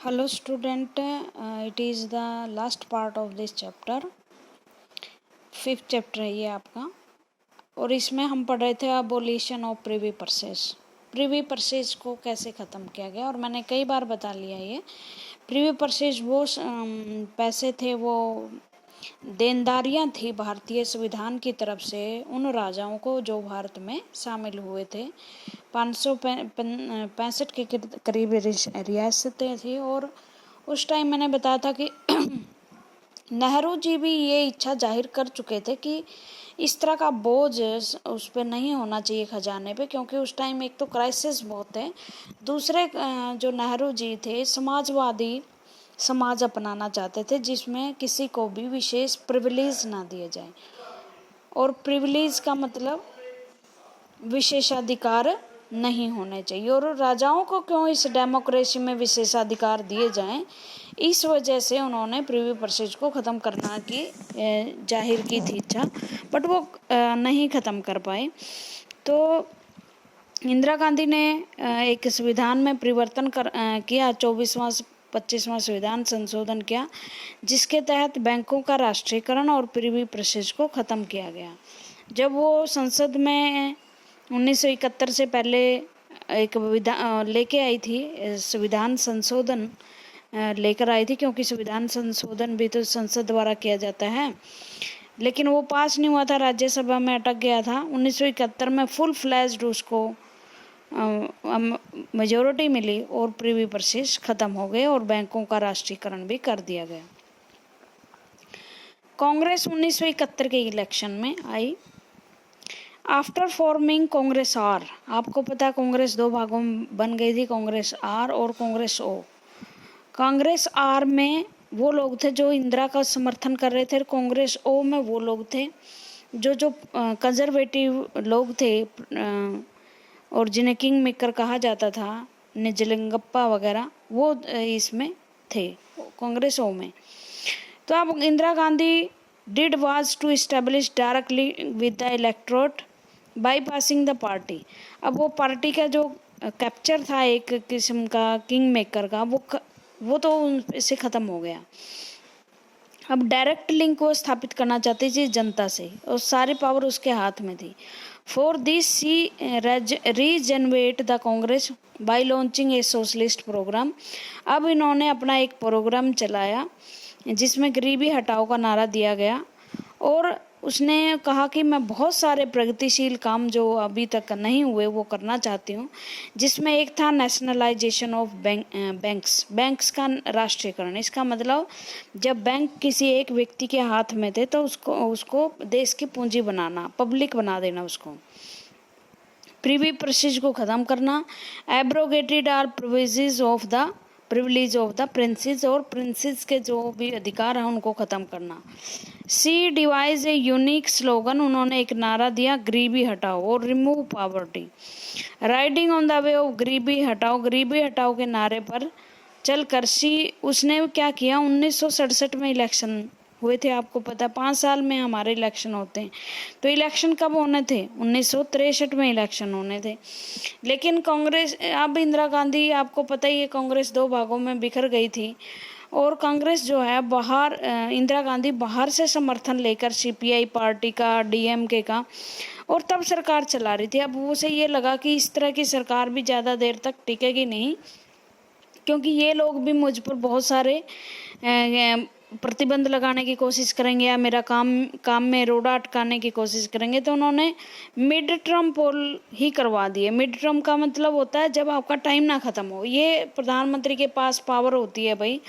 Hello student, it is the last part of this chapter, 5th chapter है ये आपका। और इसमें हम पढ़ रहे थे abolition of privy purse. Privy purse को कैसे ख़त्म किया गया, और मैंने कई बार बता लिया ये। प्रिवी परचेज वो पैसे थे, वो देनदारियां थी भारतीय संविधान की तरफ से उन राजाओं को जो भारत में शामिल हुए थे। 565 के करीब रियासतें थी, और उस टाइम मैंने बताया था कि नेहरू जी भी ये इच्छा जाहिर कर चुके थे कि इस तरह का बोझ उस पर नहीं होना चाहिए खजाने पे, क्योंकि उस टाइम एक तो क्राइसिस बहुत है, दूसरे जो नेहरू जी थे समाजवादी समाज अपनाना चाहते थे जिसमें किसी को भी विशेष प्रिविलेज ना दिए जाए। और प्रिविलेज का मतलब विशेषाधिकार नहीं होने चाहिए, और राजाओं को क्यों इस डेमोक्रेसी में विशेषाधिकार दिए जाएं, इस वजह से उन्होंने प्रिवी परचेज को ख़त्म करना की जाहिर की थी इच्छा, बट वो नहीं ख़त्म कर पाए। तो इंदिरा गांधी ने एक संविधान में परिवर्तन किया, 25वां संविधान संशोधन किया, जिसके तहत बैंकों का राष्ट्रीयकरण और प्रिवी परचेज को ख़त्म किया गया। जब वो संसद में 1971 से पहले एक लेके आई थी, संविधान संशोधन लेकर आई थी, क्योंकि संविधान संशोधन भी तो संसद द्वारा किया जाता है, लेकिन वो पास नहीं हुआ था, राज्यसभा में अटक गया था। 1971 में फुल फ्लैज्ड उसको मेजोरिटी मिली और प्रिवी परचेज खत्म हो गए और बैंकों का राष्ट्रीयकरण भी कर दिया गया। कांग्रेस 1971 के इलेक्शन में आई। आफ्टर फॉर्मिंग कांग्रेस आर, आपको पता है कांग्रेस दो भागों में बन गई थी, कांग्रेस आर और कांग्रेस ओ। कांग्रेस आर में वो लोग थे जो इंदिरा का समर्थन कर रहे थे, कांग्रेस ओ में वो लोग थे जो कंजर्वेटिव लोग थे और जिन्हें किंग मेकर कहा जाता था, निजलिंगप्पा वगैरह, वो इसमें थे कांग्रेस ओ में। तो अब Indira Gandhi did was to establish directly with the electorate by passing the party. अब वो पार्टी का जो कैप्चर था एक किस्म का किंग मेकर का, वो तो इससे ख़त्म हो गया। अब डायरेक्ट लिंक को स्थापित करना चाहती थी जनता से, और सारी पावर उसके हाथ में थी। For this she regenerate the Congress by launching a socialist program. अब इन्होंने अपना एक प्रोग्राम चलाया जिसमें गरीबी हटाओ का नारा दिया गया, और उसने कहा कि मैं बहुत सारे प्रगतिशील काम जो अभी तक नहीं हुए वो करना चाहती हूँ, जिसमें एक था नेशनलाइजेशन ऑफ बैंक्स का राष्ट्रीयकरण। इसका मतलब जब बैंक किसी एक व्यक्ति के हाथ में थे तो उसको देश की पूंजी बनाना, पब्लिक बना देना उसको। प्रिवी परचेज को ख़त्म करना। Abrogated their privilege of the princes, और प्रिंसेस के जो भी अधिकार हैं उनको ख़त्म करना। She devised a unique slogan, उन्होंने एक नारा दिया, गरीबी हटाओ और remove poverty. Riding on the wave of गरीबी हटाओ के नारे पर चलकर सी उसने क्या किया, 1967 में इलेक्शन हुए थे, आपको पता है 5 साल में हमारे इलेक्शन होते हैं। तो इलेक्शन कब होने थे, 1963 में इलेक्शन होने थे। लेकिन कांग्रेस, अब इंदिरा गांधी, आपको पता ही है कांग्रेस दो भागों में बिखर गई थी, और कांग्रेस जो है बाहर, इंदिरा गांधी बाहर से समर्थन लेकर सीपीआई पार्टी का, डीएमके का, और तब सरकार चला रही थी। अब उसे ये लगा कि इस तरह की सरकार भी ज़्यादा देर तक टिकेगी नहीं, क्योंकि ये लोग भी मुझ पर बहुत सारे प्रतिबंध लगाने की कोशिश करेंगे या मेरा काम में रोड़ा अटकाने की कोशिश करेंगे। तो उन्होंने मिड टर्म पोल ही करवा दिए। मिड टर्म का मतलब होता है जब आपका टाइम ना ख़त्म हो। ये प्रधानमंत्री के पास पावर होती है भाई,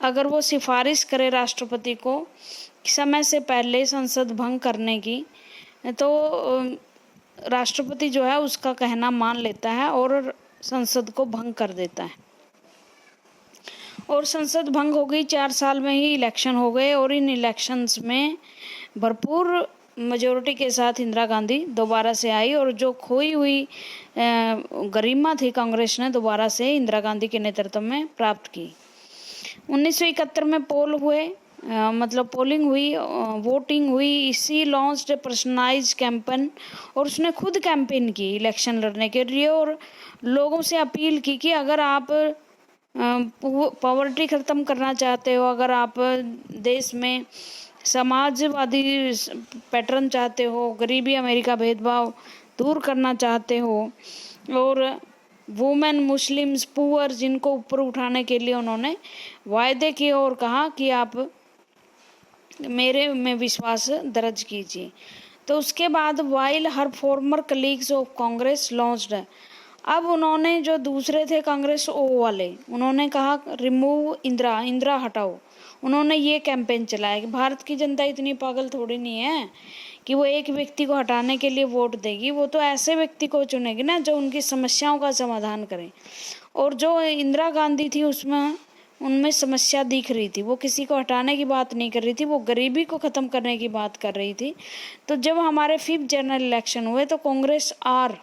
अगर वो सिफारिश करे राष्ट्रपति को समय से पहले संसद भंग करने की, तो राष्ट्रपति जो है उसका कहना मान लेता है और संसद को भंग कर देता है। और संसद भंग हो गई, 4 साल में ही इलेक्शन हो गए, और इन इलेक्शंस में भरपूर मेजोरिटी के साथ इंदिरा गांधी दोबारा से आई, और जो खोई हुई गरिमा थी कांग्रेस ने दोबारा से इंदिरा गांधी के नेतृत्व में प्राप्त की। 1971 में पोलिंग हुई, वोटिंग हुई। इसी लॉन्च्ड पर्सनलाइज्ड कैंपेन, और उसने खुद कैंपेन की इलेक्शन लड़ने के लिए, और लोगों से अपील की कि अगर आप पॉवर्टी ख़त्म करना चाहते हो, अगर आप देश में समाजवादी पैटर्न चाहते हो, गरीबी अमेरिका भेदभाव दूर करना चाहते हो, और वुमेन मुस्लिम्स पुअर जिनको ऊपर उठाने के लिए उन्होंने वायदे किए और कहा कि आप मेरे में विश्वास दर्ज कीजिए। तो उसके बाद while her farmer colleagues of Congress launched, अब उन्होंने जो दूसरे थे कांग्रेस ओ वाले, उन्होंने कहा रिमूव इंदिरा, इंदिरा हटाओ। उन्होंने ये कैंपेन चलाया कि भारत की जनता इतनी पागल थोड़ी नहीं है कि वो एक व्यक्ति को हटाने के लिए वोट देगी, वो तो ऐसे व्यक्ति को चुनेगी ना जो उनकी समस्याओं का समाधान करे। और जो इंदिरा गांधी थी उसमें उनमें समस्या दिख रही थी, वो किसी को हटाने की बात नहीं कर रही थी, वो गरीबी को ख़त्म करने की बात कर रही थी। तो जब हमारे 5th जनरल इलेक्शन हुए तो कांग्रेस आर,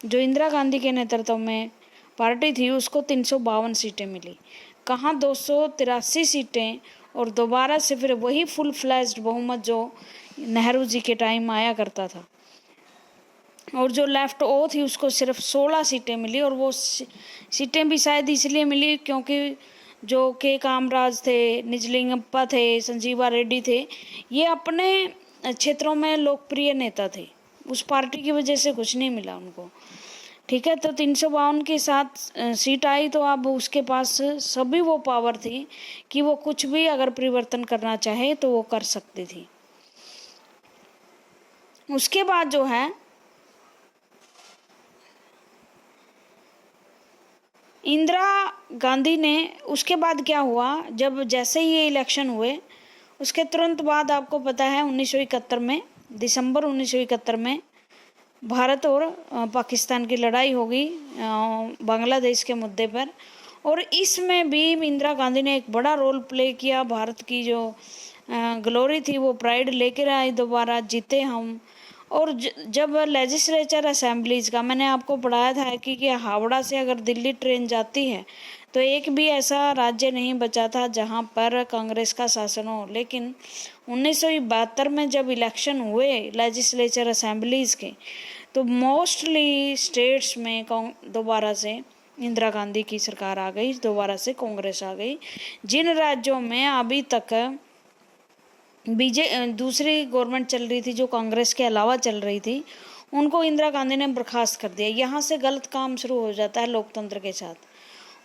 जो इंदिरा गांधी के नेतृत्व में पार्टी थी, उसको 352 सीटें मिली। कहाँ 283 सीटें, और दोबारा से फिर वही फुल फ्लैज्ड बहुमत जो नेहरू जी के टाइम आया करता था। और जो लेफ्ट ओ थी उसको सिर्फ 16 सीटें मिली, और वो सीटें भी शायद इसलिए मिली क्योंकि जो के कामराज थे, निजलिंगप्पा थे, संजीवा रेड्डी थे, ये अपने क्षेत्रों में लोकप्रिय नेता थे, उस पार्टी की वजह से कुछ नहीं मिला उनको। ठीक है, तो 352 के साथ सीट आई, तो अब उसके पास सभी वो पावर थी कि वो कुछ भी अगर परिवर्तन करना चाहे तो वो कर सकती थी। उसके बाद जो है इंदिरा गांधी ने, उसके बाद क्या हुआ, जब जैसे ही ये इलेक्शन हुए उसके तुरंत बाद आपको पता है 1971 में, दिसंबर 1971 में भारत और पाकिस्तान की लड़ाई हो गई बांग्लादेश के मुद्दे पर, और इसमें भी इंदिरा गांधी ने एक बड़ा रोल प्ले किया। भारत की जो ग्लोरी थी वो प्राइड लेकर आई, दोबारा जीते हम। और जब लेजिस्लेचर असेंबलीज का मैंने आपको पढ़ाया था कि हावड़ा से अगर दिल्ली ट्रेन जाती है तो एक भी ऐसा राज्य नहीं बचा था जहां पर कांग्रेस का शासन हो, लेकिन 1972 में जब इलेक्शन हुए लेजिस्लेचर असेंबलीज के, तो मोस्टली स्टेट्स में दोबारा से इंदिरा गांधी की सरकार आ गई, दोबारा से कांग्रेस आ गई। जिन राज्यों में अभी तक दूसरी गवर्नमेंट चल रही थी जो कांग्रेस के अलावा चल रही थी, उनको इंदिरा गांधी ने बर्खास्त कर दिया। यहाँ से गलत काम शुरू हो जाता है लोकतंत्र के साथ।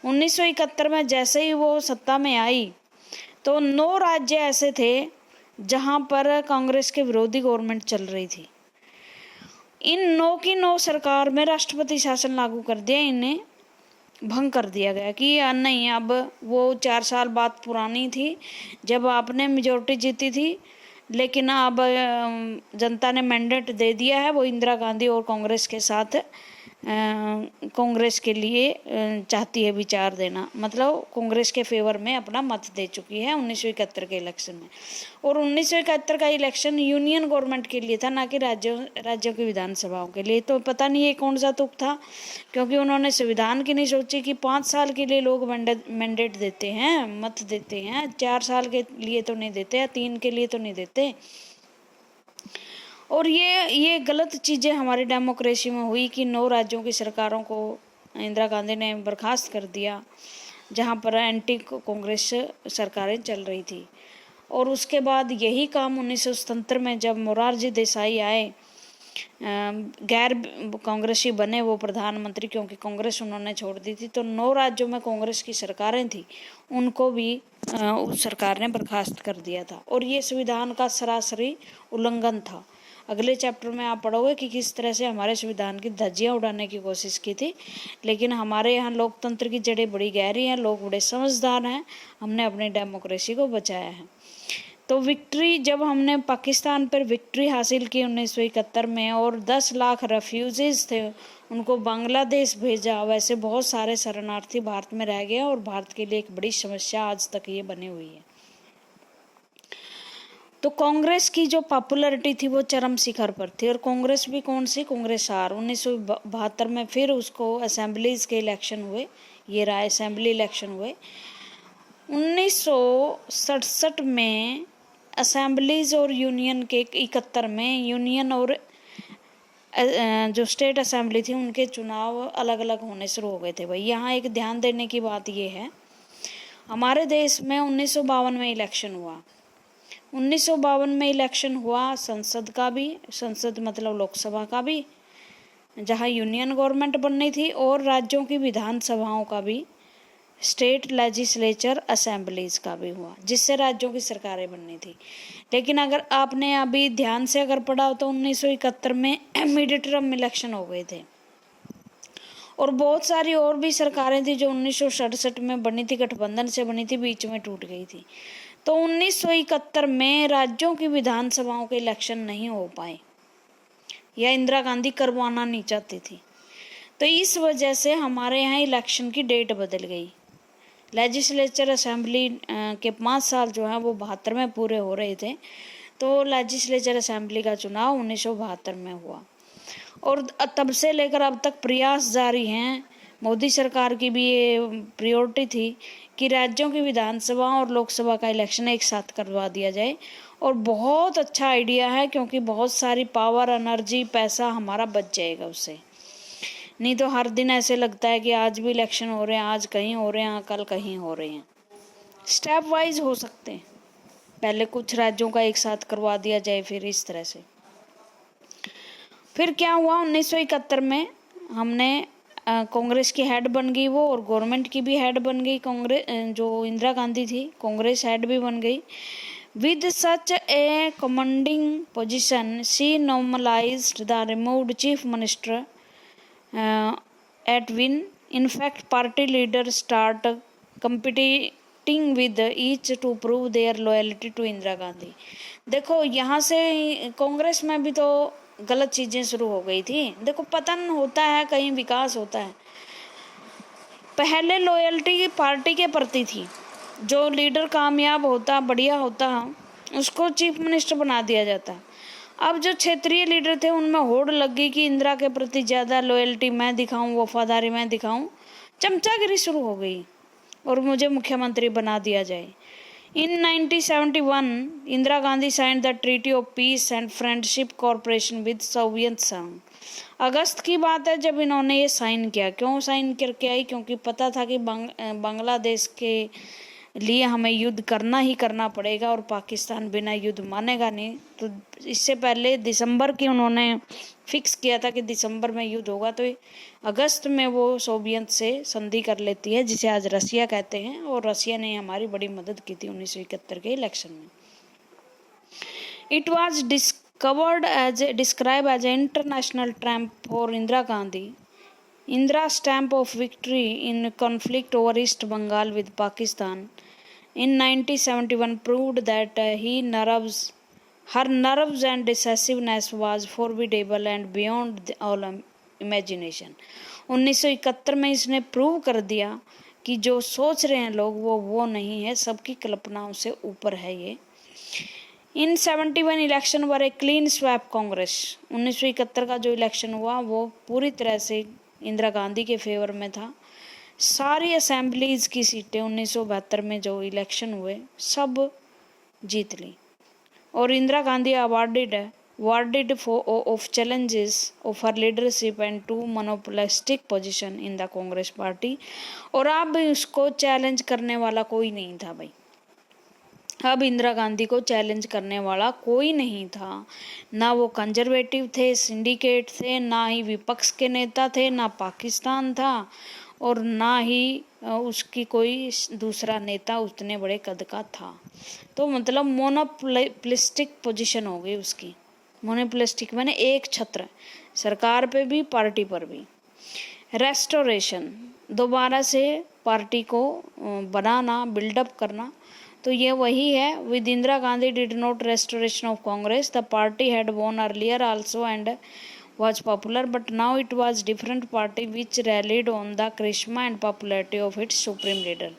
1971 में जैसे ही वो सत्ता में आई तो 9 राज्य ऐसे थे जहाँ पर कांग्रेस के विरोधी गवर्नमेंट चल रही थी। इन 9 की 9 सरकार में राष्ट्रपति शासन लागू कर दिया, इन्हें भंग कर दिया गया कि नहीं, अब वो 4 साल बाद पुरानी थी जब आपने मेजोरिटी जीती थी, लेकिन अब जनता ने मैंडेट दे दिया है, वो इंदिरा गांधी और कांग्रेस के साथ कांग्रेस के लिए चाहती है विचार देना, मतलब कांग्रेस के फेवर में अपना मत दे चुकी है 1971 के इलेक्शन में। और 1971 का इलेक्शन यूनियन गवर्नमेंट के लिए था, ना कि राज्यों की विधानसभाओं के लिए। तो पता नहीं ये कौन सा तुक था, क्योंकि उन्होंने संविधान की नहीं सोची कि 5 साल के लिए लोग मैंडेट देते हैं, मत देते हैं, 4 साल के लिए तो नहीं देते, 3 के लिए तो नहीं देते। और ये गलत चीज़ें हमारी डेमोक्रेसी में हुई कि 9 राज्यों की सरकारों को इंदिरा गांधी ने बर्खास्त कर दिया जहां पर एंटी कांग्रेस सरकारें चल रही थी। और उसके बाद यही काम 1977 में जब मोरारजी देसाई आए, गैर कांग्रेसी बने वो प्रधानमंत्री, क्योंकि कांग्रेस उन्होंने छोड़ दी थी, तो 9 राज्यों में कांग्रेस की सरकारें थी, उनको भी उस सरकार ने बर्खास्त कर दिया था। और ये संविधान का सरासरी उल्लंघन था। अगले चैप्टर में आप पढ़ोगे कि किस तरह से हमारे संविधान की धज्जियां उड़ाने की कोशिश की थी, लेकिन हमारे यहाँ लोकतंत्र की जड़ें बड़ी गहरी हैं, लोग बड़े समझदार हैं, हमने अपनी डेमोक्रेसी को बचाया है। तो विक्ट्री, जब हमने पाकिस्तान पर विक्ट्री हासिल की 1971 में और 10 लाख रेफ्यूजीज थे उनको बांग्लादेश भेजा, वैसे बहुत सारे शरणार्थी भारत में रह गए और भारत के लिए एक बड़ी समस्या आज तक ये बनी हुई है। तो कांग्रेस की जो पॉपुलैरिटी थी वो चरम शिखर पर थी। और कांग्रेस भी कौन सी, कांग्रेस आर 1972 में फिर उसको असेंबलीज के इलेक्शन हुए, ये रहा असेंबली इलेक्शन हुए। 1967 में असेंबलीज और यूनियन के 71 में यूनियन और जो स्टेट असेंबली थी उनके चुनाव अलग अलग होने शुरू हो गए थे भाई। यहाँ एक ध्यान देने की बात ये है, हमारे देश में 1952 में इलेक्शन हुआ। 1952 में इलेक्शन हुआ संसद का भी, संसद मतलब लोकसभा का भी, जहाँ यूनियन गवर्नमेंट बननी थी, और राज्यों की विधानसभाओं का भी, स्टेट लेजिस्लेचर असेंबलीज का भी हुआ, जिससे राज्यों की सरकारें बननी थी। लेकिन अगर आपने अभी ध्यान से अगर पढ़ा तो 1971 में मिड टर्म इलेक्शन हो गए थे, और बहुत सारी और भी सरकारें थी जो 1967 में बनी थी, गठबंधन से बनी थी, बीच में टूट गई थी। तो 1971 में राज्यों की विधानसभाओं के इलेक्शन नहीं हो पाए, या इंदिरा गांधी करवाना नहीं चाहती थी। तो इस वजह से हमारे यहाँ इलेक्शन की डेट बदल गई। लेजिस्लेचर असेंबली के 5 साल जो है वो 72 में पूरे हो रहे थे, तो लेजिस्लेचर असेंबली का चुनाव 1972 में हुआ, और तब से लेकर अब तक प्रयास जारी हैं। मोदी सरकार की भी ये प्रायोरिटी थी कि राज्यों की विधानसभा और लोकसभा का इलेक्शन एक साथ करवा दिया जाए, और बहुत अच्छा आइडिया है, क्योंकि बहुत सारी पावर, एनर्जी, पैसा हमारा बच जाएगा उससे। नहीं तो हर दिन ऐसे लगता है कि आज भी इलेक्शन हो रहे हैं, आज कहीं हो रहे हैं, कल कहीं हो रहे हैं। स्टेप वाइज हो सकते हैं, पहले कुछ राज्यों का एक साथ करवा दिया जाए, फिर इस तरह से। फिर क्या हुआ, 1971 में हमने कांग्रेस की हेड बन गई वो, और गवर्नमेंट की भी हेड बन गई कांग्रेस, जो इंदिरा गांधी थी, कांग्रेस हेड भी बन गई। With such a commanding position she normalized the removed chief minister at win. In fact, party leaders start competing with each to prove their loyalty to Indira Gandhi. देखो यहाँ से कांग्रेस में भी तो गलत चीजें शुरू हो गई थी। देखो पतन होता है, कहीं विकास होता है। पहले लॉयल्टी पार्टी के प्रति थी, जो लीडर कामयाब होता, बढ़िया होता, उसको चीफ मिनिस्टर बना दिया जाता। अब जो क्षेत्रीय लीडर थे उनमें होड़ लग गई कि इंदिरा के प्रति ज़्यादा लॉयल्टी मैं दिखाऊं, वफादारी मैं दिखाऊं, चमचागिरी शुरू हो गई, और मुझे मुख्यमंत्री बना दिया जाए। इन 1971 Indira Gandhi signed the treaty of peace and friendship corporation with Soviet संघ। अगस्त की बात है जब इन्होंने ये साइन किया। क्यों साइन करके आई? क्योंकि पता था कि बांग्लादेश के लिए हमें युद्ध करना ही करना पड़ेगा, और पाकिस्तान बिना युद्ध मानेगा नहीं। तो इससे पहले दिसंबर की उन्होंने फिक्स किया था कि दिसंबर में युद्ध होगा, तो अगस्त में वो सोवियत से संधि कर लेती है, जिसे आज रसिया कहते हैं, और रसिया ने हमारी बड़ी मदद की थी 1971 के इलेक्शन में। It was describe as a international triumph for Indira Gandhi. Indira's stamp of victory in conflict over East Bengal with Pakistan in 1971 proved that her nerves and decisiveness was formidable and beyond all imagination। 1971 में इसने prove कर दिया कि जो सोच रहे हैं लोग वो नहीं है, सबकी कल्पनाओं से ऊपर है ये। इन 71 election were a clean swap Congress. 1971 का जो इलेक्शन हुआ वो पूरी तरह से इंदिरा गांधी के फेवर में था। सारी असेंबलीज की सीटें 1972 में जो इलेक्शन हुए सब जीत ली, और Indira Gandhi awarded of challenges of her leadership and to monopolistic position in the Congress party। और अब उसको चैलेंज करने वाला कोई नहीं था भाई। अब इंदिरा गांधी को चैलेंज करने वाला कोई नहीं था। ना वो कंजर्वेटिव थे, सिंडिकेट थे, ना ही विपक्ष के नेता थे, ना पाकिस्तान था, और ना ही उसकी कोई दूसरा नेता उतने बड़े कद का था। तो मतलब मोनोपोलिस्टिक पोजीशन हो गई उसकी। मोनोपोलिस्टिक माने एक छत्र, सरकार पे भी पार्टी पर भी। रेस्टोरेशन, दोबारा से पार्टी को बनाना, बिल्डअप करना, तो ये वही है। With Indira Gandhi did not restoration of Congress, the party had won earlier also and was popular, but now it was different party which rallied on the charisma and popularity of its supreme leader।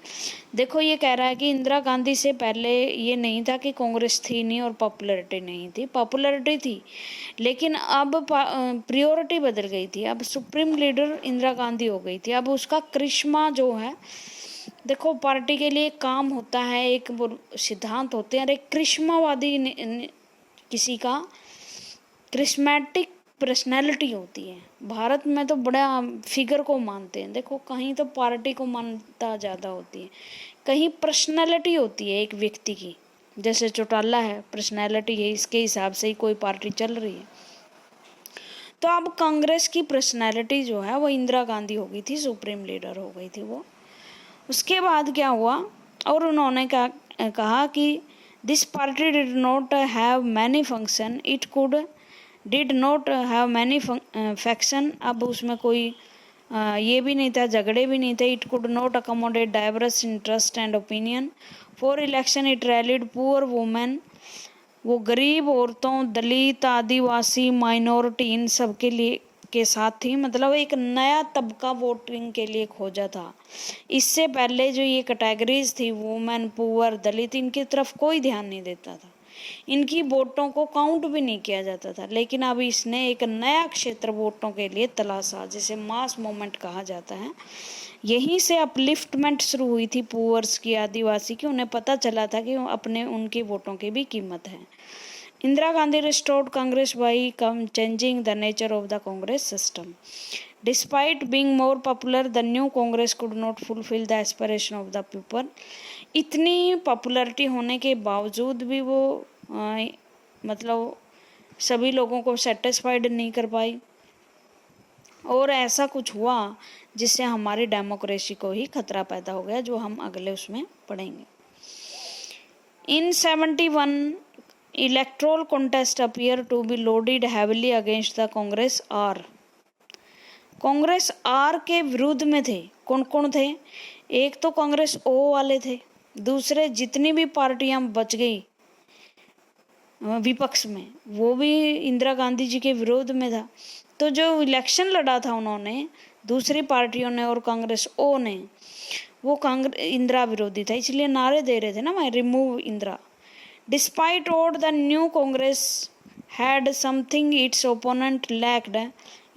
देखो ये कह रहा है कि इंदिरा गांधी से पहले ये नहीं था कि कांग्रेस थी नहीं और पॉपुलैरिटी नहीं थी, पॉपुलैरिटी थी, लेकिन अब प्रायोरिटी बदल गई थी। अब सुप्रीम लीडर इंदिरा गांधी हो गई थी। अब उसका करिश्मा जो है, देखो पार्टी के लिए काम होता है, एक सिद्धांत होते हैं, और एक करिश्मावादी किसी का करिश्मेटिक पर्सनैलिटी होती है। भारत में तो बड़ा फिगर को मानते हैं, देखो कहीं तो पार्टी को मान्यता ज़्यादा होती है, कहीं पर्सनैलिटी होती है एक व्यक्ति की। जैसे चौटाला है, पर्सनैलिटी है, इसके हिसाब से ही कोई पार्टी चल रही है। तो अब कांग्रेस की पर्सनैलिटी जो है वो इंदिरा गांधी हो गई थी, सुप्रीम लीडर हो गई थी वो। उसके बाद क्या हुआ, और उन्होंने कहा कि this party did not have many function, it could did not have many faction. अब उसमें कोई ये भी नहीं था, झगड़े भी नहीं थे। It could not accommodate diverse interest and opinion. For election it rallied poor women, वो गरीब औरतों, दलित, आदिवासी, माइनॉरिटी, इन सब के लिए के साथ थी। मतलब एक नया तबका वोटिंग के लिए खोजा था। इससे पहले जो ये कैटेगरीज थी, वुमेन, पुअर, दलित, इनकी तरफ कोई ध्यान नहीं देता था, इनकी वोटों को काउंट भी नहीं किया जाता था। लेकिन अब इसने एक नया क्षेत्र वोटों के लिए तलाशा, जिसे मास मूवमेंट कहा जाता है। यहीं से अपलिफ्टमेंट शुरू हुई थी पुअर्स की, आदिवासी की। उन्हें पता चला था कि अपने उनके वोटों की भी कीमत है। Indira Gandhi restored Congress by changing the nature of the Congress system. Despite being more popular, the new Congress could not fulfil the aspiration of the people. इतनी पॉपुलैरिटी होने के बावजूद भी वो मतलब सभी लोगों को सेटिस्फाइड नहीं कर पाई, और ऐसा कुछ हुआ जिससे हमारी डेमोक्रेसी को ही खतरा पैदा हो गया, जो हम अगले उसमें पढ़ेंगे। In 71 electoral contest appear to be loaded heavily against the Congress R. Congress R के विरुद्ध में थे। कौन कौन थे? एक तो कांग्रेस ओ वाले थे, दूसरे जितनी भी पार्टियां बच गई विपक्ष में, वो भी इंदिरा गांधी जी के विरोध में था। तो जो इलेक्शन लड़ा था उन्होंने, दूसरी पार्टियों ने और कांग्रेस ओ ने, वो इंदिरा विरोधी था, इसलिए नारे दे रहे थे ना, मैं remove Indira. Despite all the new Congress had something it's opponent lacked,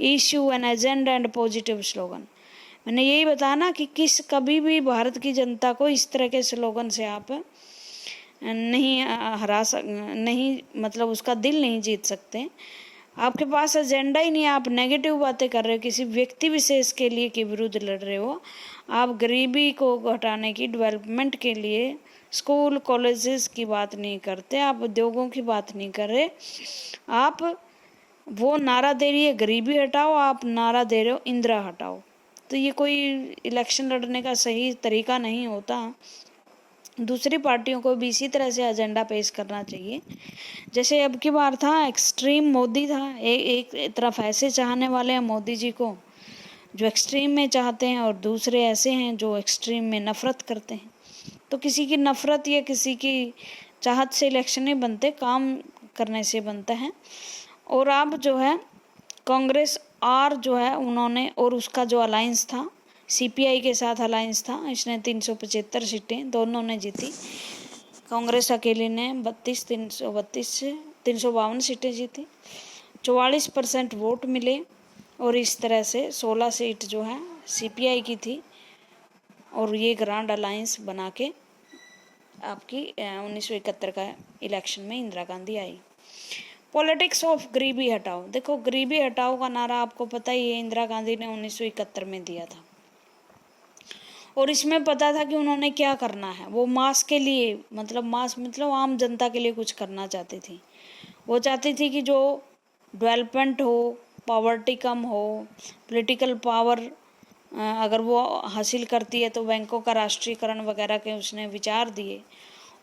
issue an agenda and positive slogan. मैंने यही बताया ना कि कभी भी भारत की जनता को इस तरह के स्लोगन से आप नहीं मतलब उसका दिल नहीं जीत सकते। आपके पास एजेंडा ही नहीं, आप नेगेटिव बातें कर रहे हो, किसी व्यक्ति विशेष के लिए के विरुद्ध लड़ रहे हो। आप गरीबी को घटाने की, डेवलपमेंट के लिए स्कूल कॉलेजेस की बात नहीं करते, आप उद्योगों की बात नहीं कर रहे। आप वो नारा दे रही है गरीबी हटाओ, आप नारा दे रहे हो इंदिरा हटाओ। तो ये कोई इलेक्शन लड़ने का सही तरीका नहीं होता। दूसरी पार्टियों को भी इसी तरह से एजेंडा पेश करना चाहिए। जैसे अब की बार था, एक्सट्रीम मोदी था। एक तरफ ऐसे चाहने वाले हैं मोदी जी को जो एक्सट्रीम में चाहते हैं, और दूसरे ऐसे हैं जो एक्सट्रीम में नफरत करते हैं। तो किसी की नफरत या किसी की चाहत से इलेक्शन नहीं बनते, काम करने से बनता है। और अब जो है कांग्रेस आर जो है उन्होंने, और उसका जो अलायंस था सीपीआई के साथ अलायंस था, इसने 375 सीटें दोनों ने जीती। कांग्रेस अकेले ने 352 सीटें जीती, 44% वोट मिले, और इस तरह से 16 सीट जो है सीपीआई की थी। और ये ग्रांड अलायंस बना के आपकी 1971 का इलेक्शन में इंदिरा गांधी आई। पॉलिटिक्स ऑफ गरीबी हटाओ। देखो गरीबी हटाओ का नारा आपको पता ही है, इंदिरा गांधी ने 1971 में दिया था, और इसमें पता था कि उन्होंने क्या करना है। वो मास के लिए, मतलब आम जनता के लिए कुछ करना चाहती थी। वो चाहती थी कि जो डेवलपमेंट हो, पॉवर्टी कम हो, पॉलिटिकल पावर अगर वो हासिल करती है तो बैंकों का राष्ट्रीयकरण वगैरह के उसने विचार दिए।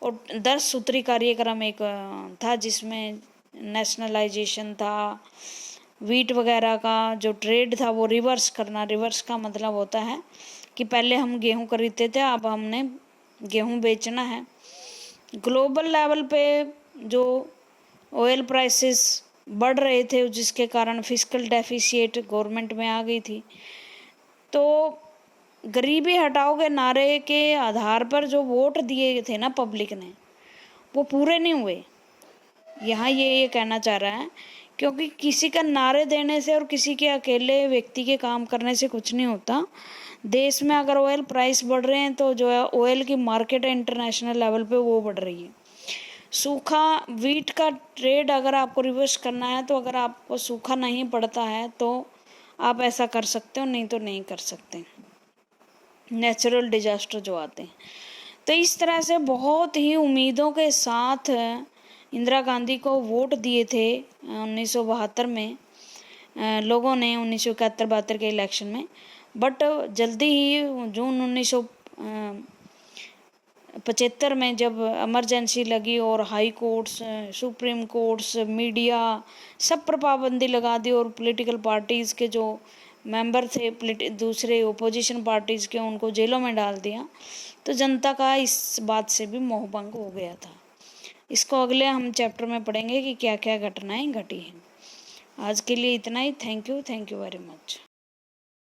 और 10 सूत्री कार्यक्रम एक था जिसमें नेशनलाइजेशन था, वीट वगैरह का जो ट्रेड था वो रिवर्स करना। रिवर्स का मतलब होता है कि पहले हम गेहूं खरीदते थे, अब हमने गेहूं बेचना है। ग्लोबल लेवल पे जो ऑयल प्राइसेस बढ़ रहे थे, जिसके कारण फिस्कल डेफिसिट गवर्नमेंट में आ गई थी। तो गरीबी हटाओ के नारे के आधार पर जो वोट दिए थे ना पब्लिक ने, वो पूरे नहीं हुए। यहाँ ये कहना चाह रहा है, क्योंकि किसी का नारे देने से और किसी के अकेले व्यक्ति के काम करने से कुछ नहीं होता। देश में अगर ऑयल प्राइस बढ़ रहे हैं तो जो है ऑयल की मार्केट है इंटरनेशनल लेवल पे वो बढ़ रही है। सूखा वीट का ट्रेड अगर आपको रिवर्स करना है तो अगर आपको सूखा नहीं पड़ता है तो आप ऐसा कर सकते हो, नहीं तो नहीं कर सकते, नेचुरल डिजास्टर जो आते हैं। तो इस तरह से बहुत ही उम्मीदों के साथ इंदिरा गांधी को वोट दिए थे 1972 में लोगों ने, 1971-72 के इलेक्शन में। बट जल्दी ही जून 1975 में जब इमरजेंसी लगी और high courts, supreme courts, media सब पर पाबंदी लगा दी और पॉलिटिकल पार्टीज़ के जो मेंबर थे दूसरे ओपोजिशन पार्टीज़ के, उनको जेलों में डाल दिया, तो जनता का इस बात से भी मोह भंग हो गया था। इसको अगले हम चैप्टर में पढ़ेंगे कि क्या क्या घटनाएं घटी हैं। आज के लिए इतना ही। Thank you very much.